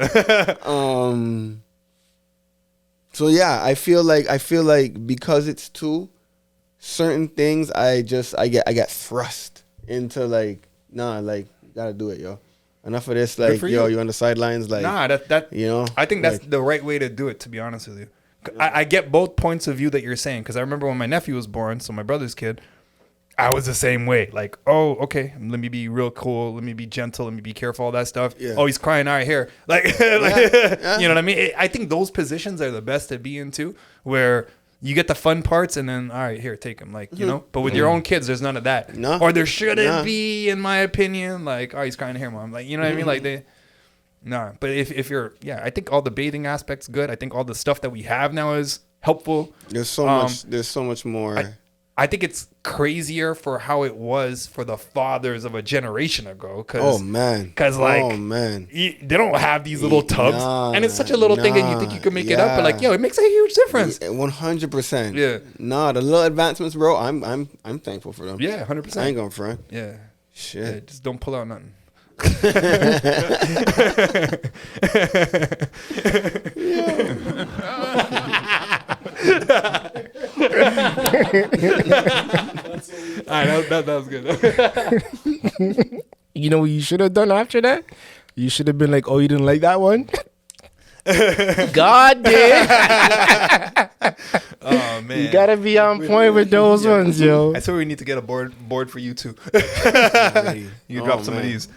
Speaker 4: So yeah, I feel like because it's two certain things, I get thrust into like, nah, like you gotta do it, yo. Enough of this, like,
Speaker 3: for
Speaker 4: yo,
Speaker 3: you.
Speaker 4: you on the sidelines, like,
Speaker 3: Nah, that
Speaker 4: you know.
Speaker 3: I think that's
Speaker 4: like,
Speaker 3: the right way to do it. To be honest with you, I get both points of view that you're saying, because I remember when my nephew was born, so my brother's kid, I was the same way. Like, oh, okay, let me be real cool, let me be gentle, let me be careful, all that stuff.
Speaker 4: Yeah.
Speaker 3: Oh, he's crying, all right, here, like,
Speaker 4: yeah.
Speaker 3: you know what I mean? I think those positions are the best to be into, where you get the fun parts and then, all right, here, take him, like, you know. But with your own kids, there's none of that.
Speaker 4: No.
Speaker 3: Or there shouldn't
Speaker 4: No.
Speaker 3: be, in my opinion. Like, oh, he's crying here, mom. Like, you know what I mean? Like they. Nah, but if you're, yeah, I think all the bathing aspects good. I think all the stuff that we have now is helpful.
Speaker 4: there's so much more.
Speaker 3: I think it's crazier for how it was for the fathers of a generation ago.
Speaker 4: Oh man.
Speaker 3: Like,
Speaker 4: oh man.
Speaker 3: they don't have these little tubs,
Speaker 4: Nah,
Speaker 3: and it's such a little thing, and you think you can make it up, but like, yo, it makes a huge difference.
Speaker 4: 100%.
Speaker 3: Yeah.
Speaker 4: Nah, the little advancements, bro. I'm thankful for them.
Speaker 3: Yeah,
Speaker 4: I
Speaker 3: 100%.
Speaker 4: ain't gonna front.
Speaker 3: Yeah.
Speaker 4: Shit.
Speaker 3: Yeah, just don't pull out nothing. All right, that was good.
Speaker 1: You know what you should have done after that? You should have been like, oh, you didn't like that one? God damn.
Speaker 3: Oh man,
Speaker 1: You gotta be on point with those ones, yo.
Speaker 3: I swear we need to get a board for you too. You drop some of these.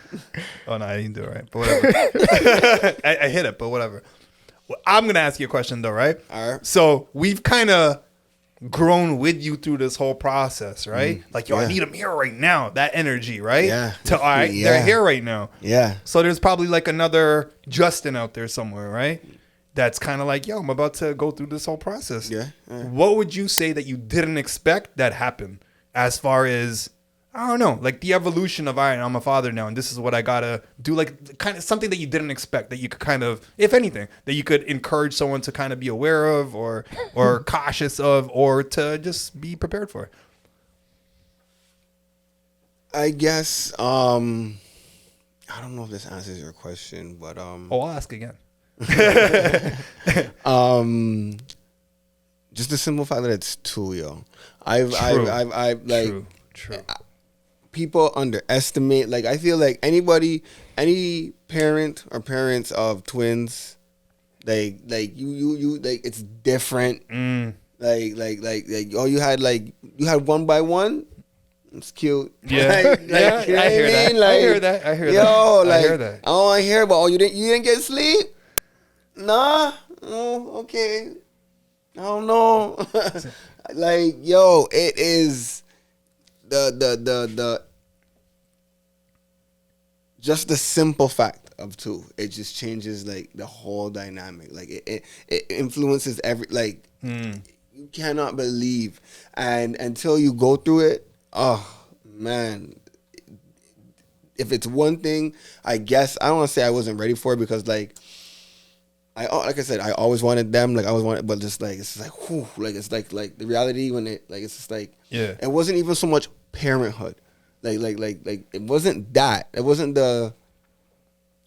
Speaker 3: Oh no, I didn't do it right, but whatever. I hit it, but whatever. Well, I'm gonna ask you a question though, right?
Speaker 4: All right.
Speaker 3: So we've kind of grown with you through this whole process, right? Like, yo, I
Speaker 4: Yeah.
Speaker 3: need them here right now. That energy, right?
Speaker 4: Yeah.
Speaker 3: To all right,
Speaker 4: Yeah.
Speaker 3: they're here right now.
Speaker 4: Yeah.
Speaker 3: So there's probably like another Justin out there somewhere, right? That's kind of like, yo, I'm about to go through this whole process.
Speaker 4: Yeah.
Speaker 3: What would you say that you didn't expect that happened as far as, I don't know, like the evolution of, all right, I'm a father now and this is what I gotta do, like kind of something that you didn't expect that you could kind of, if anything, that you could encourage someone to kind of be aware of or cautious of or to just be prepared for?
Speaker 4: I guess I don't know if this answers your question, but
Speaker 3: Oh, I'll ask again.
Speaker 4: just the simple fact that it's two, yo. I've like
Speaker 3: True.
Speaker 4: people underestimate. Like I feel like any parent or parents of twins, like you like it's different. Like oh you had one by one. It's cute.
Speaker 3: Yeah. Yeah,
Speaker 4: you know
Speaker 3: I
Speaker 4: what
Speaker 3: hear that.
Speaker 4: mean?
Speaker 3: I hear that. I hear that.
Speaker 4: Yo,
Speaker 3: I
Speaker 4: like,
Speaker 3: hear that.
Speaker 4: Oh, I hear, but you didn't get sleep? Nah. Oh, okay. I don't know. Like, yo, it is the just the simple fact of two. It just changes like the whole dynamic. Like it influences every like. You cannot believe, and until you go through it, oh man. If it's one thing, I guess I don't want to say I wasn't ready for it because like I said, I always wanted them, like I always wanted, but just like it's just like whew, like it's like the reality when it like it's just like it wasn't even so much parenthood, like it wasn't that, it wasn't the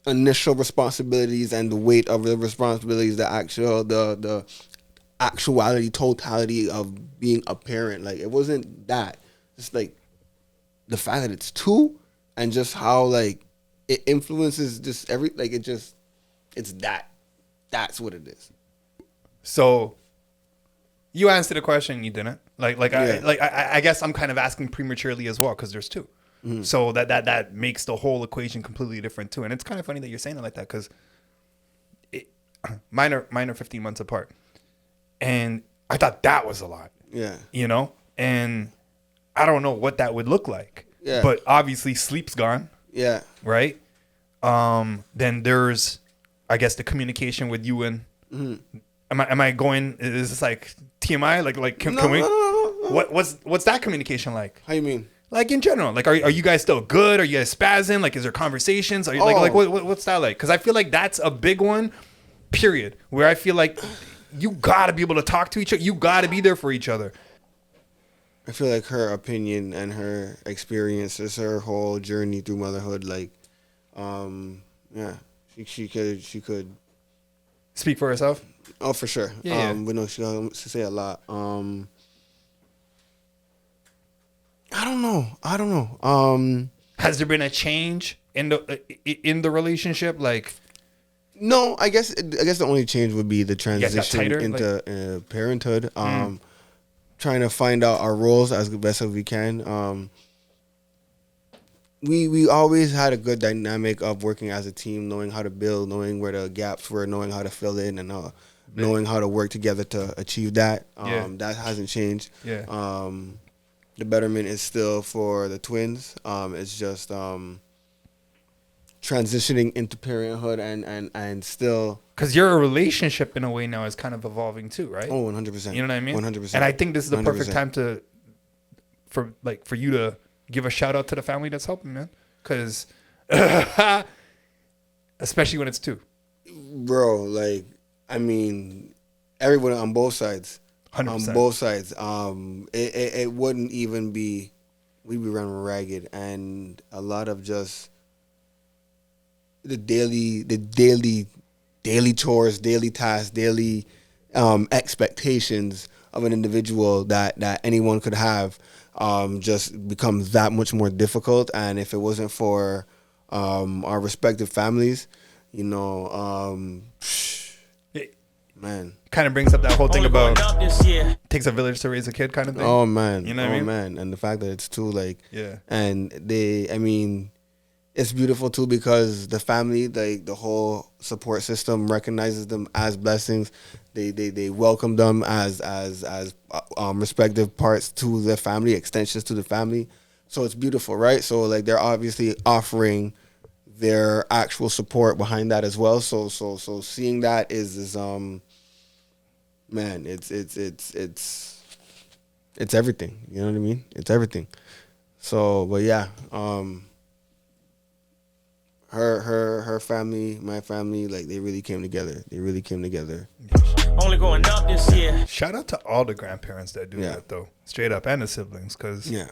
Speaker 4: initial responsibilities and the weight of the responsibilities, the actuality, totality of being a parent. Like it wasn't that. Just like the fact that it's two and just how like it influences just every like it's that. That's what it is.
Speaker 3: So you answered the question, you didn't. I guess I'm kind of asking prematurely as well because there's two. Mm-hmm. So that makes the whole equation completely different too. And it's kind of funny that you're saying it like that because mine are 15 months apart. And I thought that was a lot. Yeah. You know? And I don't know what that would look like. Yeah. But obviously sleep's gone. Yeah. Right? Then there's, I guess, the communication with you and am I going, is this like TMI? Like can we? No. What's that communication like?
Speaker 4: How you mean?
Speaker 3: Like in general, like are you guys still good? Are you guys spazzing? Like is there conversations? Are you like what's that like? Because I feel like that's a big one, period, where I feel like you gotta be able to talk to each other. You gotta be there for each other.
Speaker 4: I feel like her opinion and her experiences, her whole journey through motherhood, like, yeah, she could
Speaker 3: speak for herself.
Speaker 4: Oh, for sure.
Speaker 3: Yeah.
Speaker 4: But no, she say a lot. I don't know.
Speaker 3: Has there been a change in the relationship? Like,
Speaker 4: no, I guess the only change would be the transition into parenthood. Trying to find out our roles as best as we can. We always had a good dynamic of working as a team, knowing how to build, knowing where the gaps were, knowing how to fill in, and knowing how to work together to achieve that. That hasn't changed. Yeah. The betterment is still for the twins. It's just transitioning into parenthood and still,
Speaker 3: because your relationship in a way now is kind of evolving too, right?
Speaker 4: Oh, 100%.
Speaker 3: You know what I mean?
Speaker 4: 100%.
Speaker 3: And I think this is the
Speaker 4: 100%.
Speaker 3: perfect time for you to give a shout out to the family that's helping, man. Because especially when it's two,
Speaker 4: bro. Like, I mean, everyone on both sides.
Speaker 3: 100%.
Speaker 4: On both sides. It wouldn't even be. We'd be running ragged, and a lot of just the daily chores, daily tasks, daily expectations of an individual that anyone could have just becomes that much more difficult. And if it wasn't for our respective families, you know, man,
Speaker 3: kind of brings up that whole thing about takes a village to raise a kid kind of thing.
Speaker 4: Oh man,
Speaker 3: you know what I mean?
Speaker 4: Man, and the fact that it's two, like,
Speaker 3: yeah,
Speaker 4: and I mean, it's beautiful too because the family, like the whole support system, recognizes them as blessings. They welcome them as respective parts to the family, extensions to the family. So it's beautiful, right? So like they're obviously offering their actual support behind that as well. So seeing that is man, it's everything. You know what I mean? It's everything. So, but yeah, her family, my family, like they really came together.
Speaker 2: Only going up this year.
Speaker 3: Shout out to all the grandparents that do that though, straight up, and the siblings, because
Speaker 4: yeah,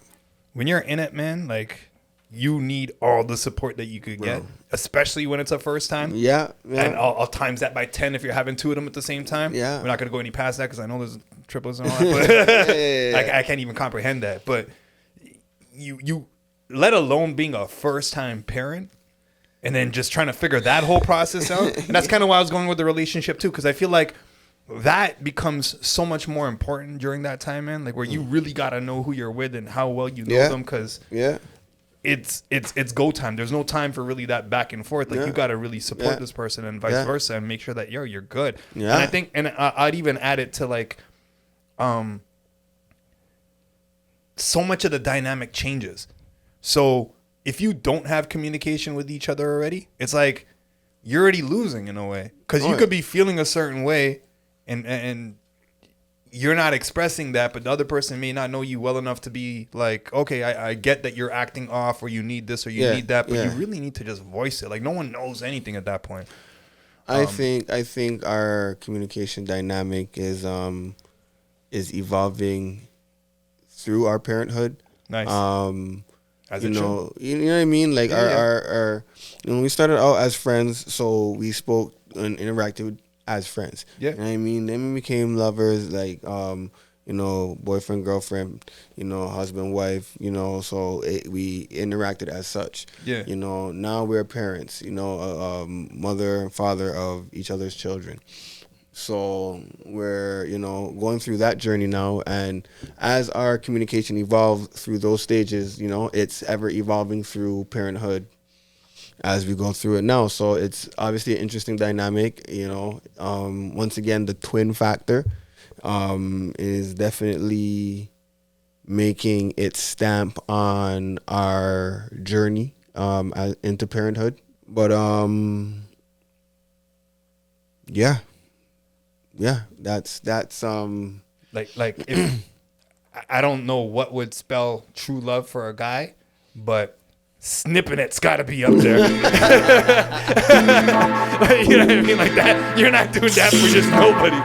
Speaker 3: when you're in it, man, like you need all the support that you could get, especially when it's a first time.
Speaker 4: Yeah.
Speaker 3: And I'll times that by 10 if you're having two of them at the same time.
Speaker 4: Yeah.
Speaker 3: We're not going to go any past that because I know there's triplets and all that. But I can't even comprehend that. But you let alone being a first time parent and then just trying to figure that whole process out. And that's kind of why I was going with the relationship too, because I feel like that becomes so much more important during that time, man. Like where you really got to know who you're with and how well you know them, because it's go time. There's no time for really that back and forth. Like you got to really support this person and vice versa, and make sure that you're good. Yeah. And I think, and I'd even add it to like, so much of the dynamic changes. So if you don't have communication with each other already, it's like you're already losing in a way, because you could be feeling a certain way, and you're not expressing that, but the other person may not know you well enough to be like, okay, I get that you're acting off, or you need this, or you need that, but you really need to just voice it. Like no one knows anything at that point.
Speaker 4: I think our communication dynamic is evolving through our parenthood.
Speaker 3: Nice.
Speaker 4: You know what I mean? Like our when we started out as friends, so we spoke and interacted as friends. Yeah. You know what I mean? Then we became lovers, like you know, boyfriend, girlfriend, you know, husband, wife, you know, so we interacted as such. Yeah. You know, now we're parents, you know, mother and father of each other's children. So we're, you know, going through that journey now, and as our communication evolved through those stages, you know, it's ever evolving through parenthood as we go through it now. So it's obviously an interesting dynamic, you know. Once again, the twin factor is definitely making its stamp on our journey into parenthood. But yeah, that's
Speaker 3: like if I don't know what would spell true love for a guy, but snipping it's got to be up there. You know what I mean? Like that, you're not doing that for just nobody.